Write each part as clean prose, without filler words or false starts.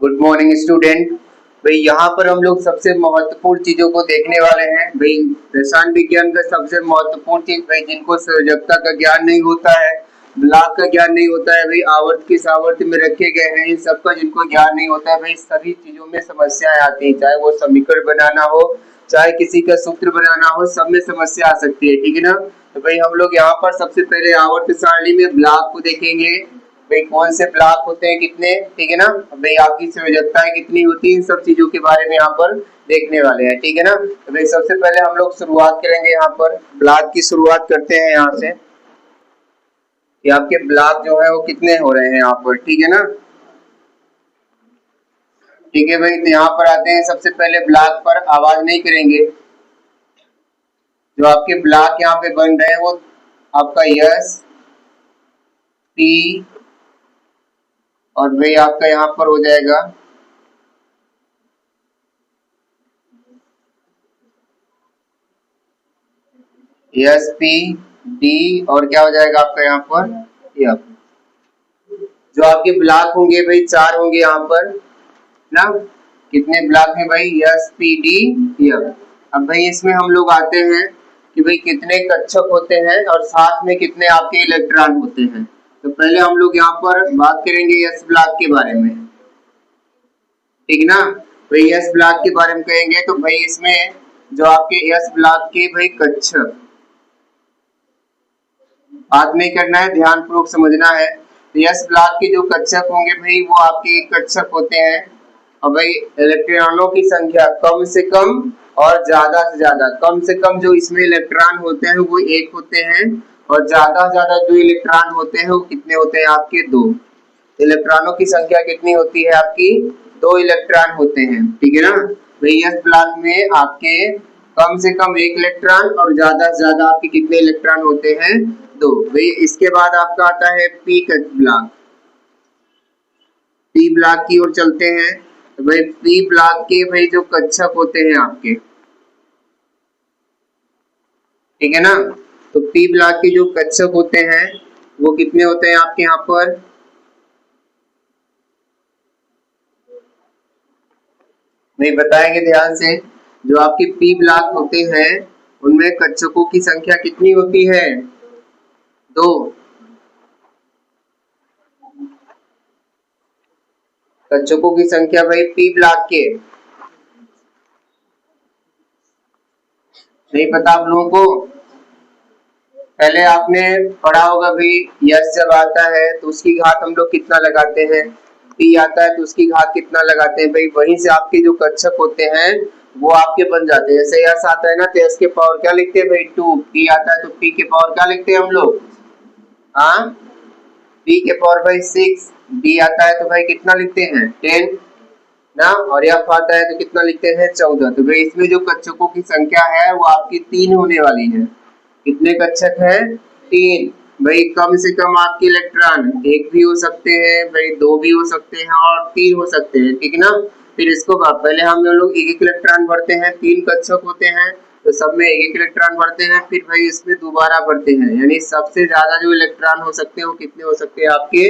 Good morning student. भाई यहाँ पर हम लोग सबसे महत्वपूर्ण चीजों को देखने वाले हैं। भाई रसायन विज्ञान का सबसे महत्वपूर्ण चीज भाई जिनको संयोजकता का ज्ञान नहीं होता है, ब्लॉक का ज्ञान नहीं होता है, भाई आवर्त किस आवर्त में रखे गए हैं इन सबका जिनको ज्ञान नहीं होता है, भाई सभी चीजों में समस्याएं आती हैं। चाहे वो समीकरण बनाना हो, चाहे किसी का सूत्र बनाना हो, सब में समस्या आ सकती है। ठीक है ना। तो भाई हम लोग यहाँ पर सबसे पहले आवर्त सारणी में ब्लॉक को देखेंगे। भाई कौन से ब्लॉक होते हैं कितने, ठीक है ना। भाई आपकी संयोजकताएं कितनी होती है, इन सब चीजों के बारे में यहाँ पर देखने वाले हैं। ठीक है ना। तो भाई सबसे पहले हम लोग शुरुआत करेंगे, यहाँ पर ब्लॉक की शुरुआत करते हैं यहाँ से कि आपके ब्लॉक जो है वो कितने हो रहे हैं यहाँ पर। ठीक है ना। ठीक है भाई, तो यहाँ पर आते हैं। सबसे पहले ब्लॉक पर आवाज नहीं करेंगे। जो आपके ब्लॉक यहाँ पे बन रहे हैं वो आपका यस पी और भाई आपका यहाँ पर हो जाएगा एस पी डी और क्या हो जाएगा आपका यहाँ पर एफ। जो आपके ब्लॉक होंगे भाई 4 होंगे यहाँ पर ना। कितने ब्लॉक हैं भाई, एस पी डी एफ। अब भाई इसमें हम लोग आते हैं कि भाई कितने कक्षक होते हैं और साथ में कितने आपके इलेक्ट्रॉन होते हैं। तो पहले हम लोग यहाँ पर बात करेंगे एस ब्लॉक के बारे में, ठीक ना। भाई एस ब्लॉक के बारे में कहेंगे तो भाई इसमें जो आपके एस ब्लॉक के भाई कक्षक, बात नहीं करना है, ध्यान पूर्वक समझना है। तो एस ब्लॉक के जो कक्षक होंगे भाई वो आपके कक्षक होते हैं। और भाई इलेक्ट्रॉनों की संख्या कम से कम और ज्यादा से ज्यादा, कम से कम जो इसमें इलेक्ट्रॉन होते हैं वो 1 होते हैं और ज्यादा से ज्यादा जो इलेक्ट्रॉन होते हैं वो कितने होते हैं आपके 2। इलेक्ट्रॉनों की संख्या कितनी होती है आपकी, 2 इलेक्ट्रॉन होते हैं। ठीक है ना। भाई एस ब्लॉक में आपके कम से कम 1 इलेक्ट्रॉन और ज्यादा से ज्यादा आपके कितने इलेक्ट्रॉन होते हैं, 2। भाई इसके बाद आपका आता है पी ब्लॉक। पी ब्लॉक की ओर चलते हैं। तो भाई पी ब्लॉक के भाई जो कक्षक होते हैं आपके, ठीक है ना। तो पी ब्लॉक के जो कक्षक होते हैं वो कितने होते हैं आपके यहाँ पर, नहीं बताएंगे ध्यान से। जो आपके पी ब्लॉक होते हैं उनमें कक्षकों की संख्या कितनी होती है, 2। कक्षकों की संख्या भाई पी ब्लॉक के, नहीं पता आप लोगों को। पहले आपने पढ़ा होगा भाई यस जब आता है तो उसकी घात हम लोग कितना लगाते हैं, पी आता है तो उसकी घात कितना लगाते हैं। भाई वहीं से आपके जो कक्षक होते हैं वो आपके बन जाते हैं। जैसे यस आता है ना तो यस के पावर क्या लिखते हैं भाई 2, पी आता है तो पी के पावर क्या लिखते हैं हम लोग, हाँ पी के पावर भाई 6, डी आता है तो भाई कितना लिखते हैं 10 ना, और एफ आता है तो कितना लिखते हैं 14। तो भाई इसमें जो कक्षकों की संख्या है वो आपकी 3 होने वाली है। कितने कक्षक हैं, 3। भाई कम से कम आपके इलेक्ट्रॉन 1 भी हो सकते हैं, भाई 2 भी हो सकते हैं और 3 हो सकते हैं। ठीक है ना। फिर इसको पहले हम लोग 1 इलेक्ट्रॉन भरते हैं, 3 कक्षक होते हैं तो सब में 1 इलेक्ट्रॉन भरते हैं। फिर भाई इसमें दोबारा भरते हैं, यानी सबसे ज्यादा जो इलेक्ट्रॉन हो सकते हैं वो कितने हो सकते हैं आपके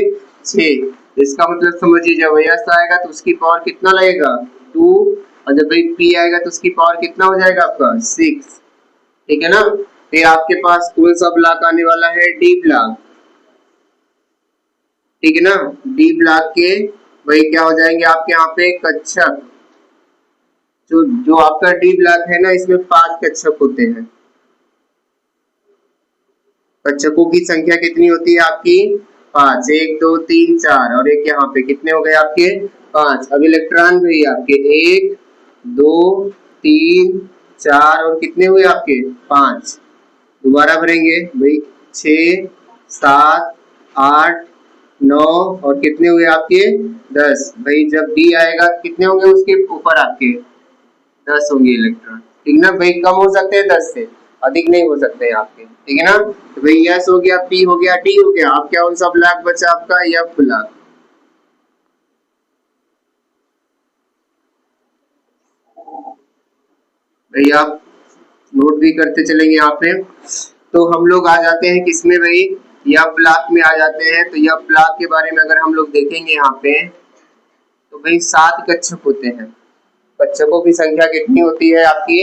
6। इसका मतलब समझिए जब यस आएगा तो उसकी पावर कितना लगेगा 2 और जब भाई पी आएगा तो उसकी पावर कितना हो जाएगा आपका 6। ठीक है ना। फिर आपके पास कौन सा ब्लॉक आने वाला है, डी ब्लॉक। ठीक है ना। डी ब्लॉक के भाई क्या हो जाएंगे आपके यहाँ पे कक्षक, जो आपका डी ब्लॉक है ना इसमें 5 कक्षक होते हैं। कक्षकों की संख्या कितनी होती है आपकी 5, 1 2 3 4 और एक यहाँ पे कितने हो गए आपके 5। अब इलेक्ट्रॉन भी आपके 1 2 3 4 और कितने हुए आपके 5। दोबारा भरेंगे भाई 6 7 8 9 और कितने हुए आपके 10। भाई जब डी आएगा कितने होंगे उसके ऊपर आपके 10 होंगे इलेक्ट्रॉन। ठीक ना। भाई कम हो सकते हैं 10 से, अधिक नहीं हो सकते हैं आपके। ठीक है ना। तो भाई यस हो गया, पी हो गया, डी हो गया। अब क्या कौन सा ब्लॉक बचा आपका, एफ ब्लॉक। भाई आप नोट भी करते चलेंगे यहाँ पे। तो हम लोग आ जाते हैं किसमें भाई, एफ ब्लॉक में आ जाते हैं। तो एफ ब्लॉक के बारे में अगर हम लोग देखेंगे यहाँ पे तो भाई 7 कक्षक होते हैं। कक्षकों की संख्या कितनी होती है आपकी?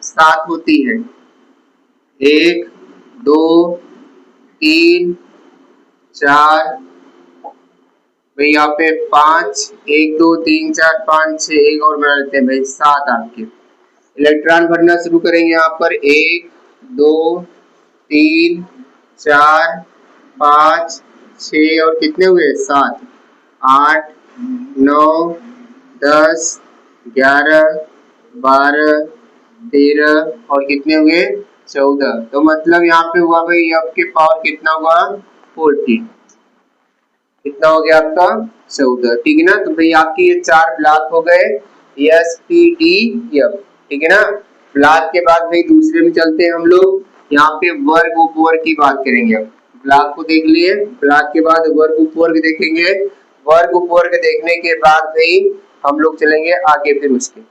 7 होती है। 1 2 3 4, भाई यहाँ पे 5, 1 2 3 4 5 6, एक और बना लेते हैं भाई 7 आपके। इलेक्ट्रॉन भरना शुरू करेंगे यहाँ पर 1 2 3 4 5 6 और कितने हुए? 7 8 9 10 11 12 13 और कितने हुए? 14। तो मतलब यहाँ पे हुआ भाई f के पावर कितना हुआ? 14। कितना हो गया आपका? 14। ठीक है ना। तो भाई आपकी ये 4 ब्लॉक हो गए एस पी डी एफ। ठीक है ना। ब्लॉक के बाद भाई दूसरे में चलते हैं हम लोग। यहाँ पे वर्ग उपवर्ग की बात करेंगे। अब ब्लॉक को देख लिए, ब्लॉक के बाद वर्ग उपवर्ग देखेंगे। वर्ग उपवर्ग देखने के बाद भाई हम लोग चलेंगे आगे फिर उसके।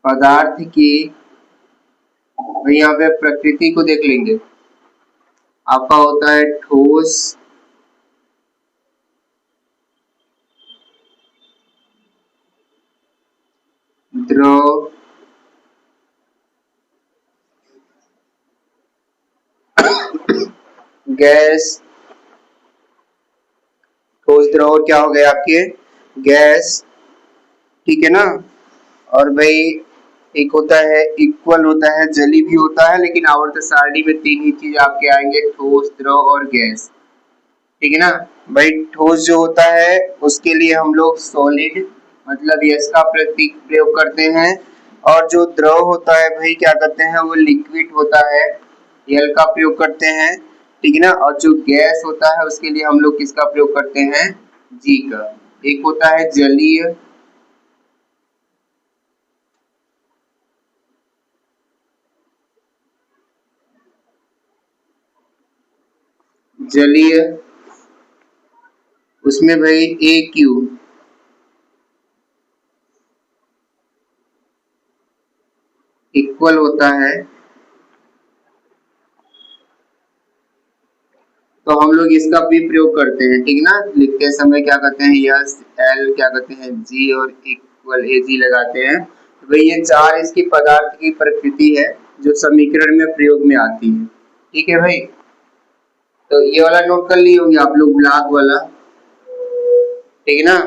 पदार्थ की यहाँ पे प्रकृति को देख लेंगे। आपका होता है ठोस, द्रव, गैस। ठोस, द्रव क्या हो गए आपके? गैस। ठीक है ना। और भाई एक होता है इक्वल, होता है जली भी होता है, लेकिन आवर्त सारणी में 3 ही चीज आपके आएंगे, ठोस, द्रव और गैस। ठीक है ना। भाई ठोस जो होता है उसके लिए हम लोग सॉलिड मतलब यस का प्रतीक प्रयोग करते हैं, और जो द्रव होता है भाई क्या करते हैं, वो लिक्विड होता है, एल का प्रयोग करते हैं। ठीक है ना। और जो गैस होता है उसके लिए हम लोग किसका प्रयोग करते हैं? जी का। एक होता है जलीय, जलीय उसमें भाई ए क्यू इक्वल होता है, तो हम लोग इसका भी प्रयोग करते हैं। ठीक है ना। लिखते समय क्या करते हैं, यस एल क्या करते हैं, जी और इक्वल ए जी लगाते हैं। तो भाई ये 4 इसकी पदार्थ की प्रकृति है जो समीकरण में प्रयोग में आती है। ठीक है भाई। तो ये वाला नोट कर लिए होंगे आप लोग, ब्लॉक वाला। ठीक है ना।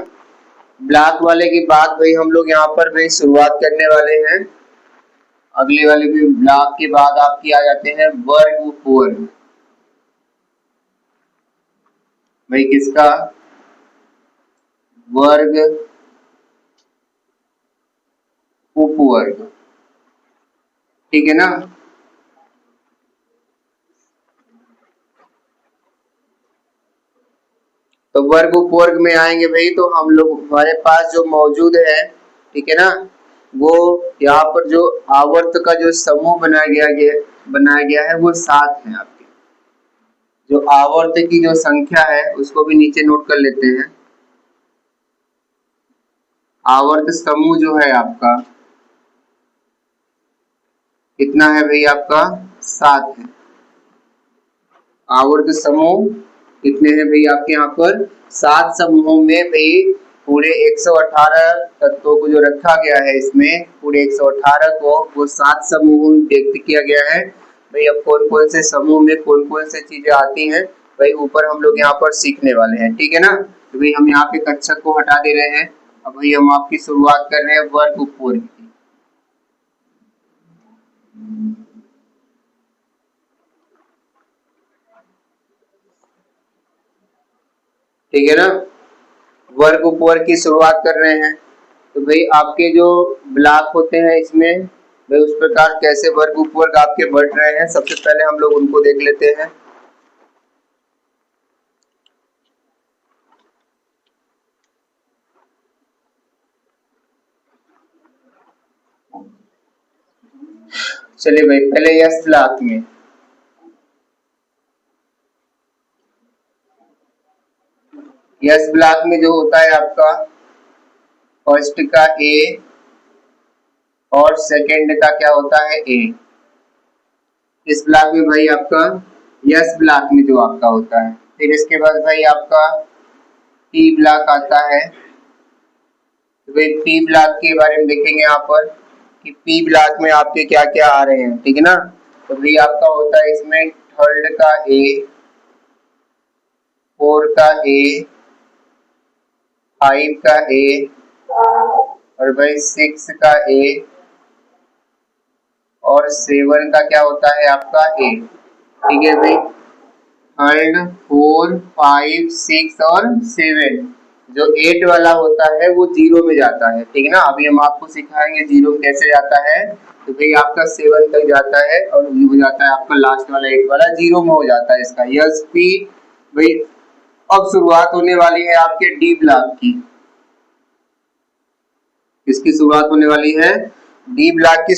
ब्लॉक वाले के बाद भाई हम लोग यहाँ पर भाई शुरुआत करने वाले हैं अगले वाले भी। ब्लॉक के बाद आपकी आ जाते हैं वर्ग उपवर्ग। भाई किसका? वर्ग उपवर्ग। ठीक है ना। तो वर्ग उपवर्ग में आएंगे भाई तो हम लोग हमारे पास जो मौजूद है, ठीक है ना, वो यहाँ पर जो आवर्त का जो समूह बनाया गया है वो 7 है आपके। जो आवर्त की जो संख्या है उसको भी नीचे नोट कर लेते हैं। आवर्त समूह जो है आपका कितना है भाई? आपका 7 है। आवर्त समूह कितने हैं भाई आपके यहाँ पर? 7 समूहों में भाई पूरे 118 तत्वों को जो रखा गया है इसमें, पूरे 118 को वो 7 समूहों में व्यक्त किया गया है। भाई अब कौन कौन से समूह में कौन कौन से चीजें आती हैं भाई ऊपर हम लोग यहाँ पर सीखने वाले हैं। ठीक है ना। तो भाई हम यहाँ पे कक्षक को हटा दे रहे हैं। अब भाई हम आपकी शुरुआत कर रहे हैं वर्ग उपवर्ग की। ठीक है ना। वर्ग उपवर्ग की शुरुआत कर रहे हैं। तो भाई आपके जो ब्लॉक होते हैं इसमें भाई उस प्रकार कैसे वर्ग उपवर्ग आपके बढ़ रहे हैं, सबसे पहले हम लोग उनको देख लेते हैं। चलिए भाई पहले यस ब्लॉक में यस ब्लॉक में जो होता है आपका फर्स्ट का ए और सेकंड का क्या होता है ए। इस ब्लॉक में भाई आपका यस ब्लॉक में जो आपका होता है। फिर इसके बाद भाई आपका पी ब्लॉक आता है। तो भाई पी ब्लॉक के बारे में देखेंगे यहाँ पर कि पी ब्लॉक में आपके क्या क्या आ रहे हैं, ठीक है ना। तो भाई आपका होता है इसमें थर्ड का ए, फोर का ए, फाइव का ए और भाई सिक्स का ए और सेवन का क्या होता है आपका ए, ठीक है भाई। थर्ड, फोर, फाइव, सिक्स और सेवन, जो 8 वाला होता है वो जीरो में जाता है, ठीक है ना। अभी हम आपको सिखाएंगे जीरो में कैसे जाता है। तो भाई आपका 7 तक जाता है और हो जाता है आपका लास्ट वाला 8 वाला जीरो में हो जाता है इसका। यस पी भाई अब शुरुआत होने वाली है आपके डी ब्लॉक की। इसकी शुरुआत होने वाली है डी ब्लॉक की।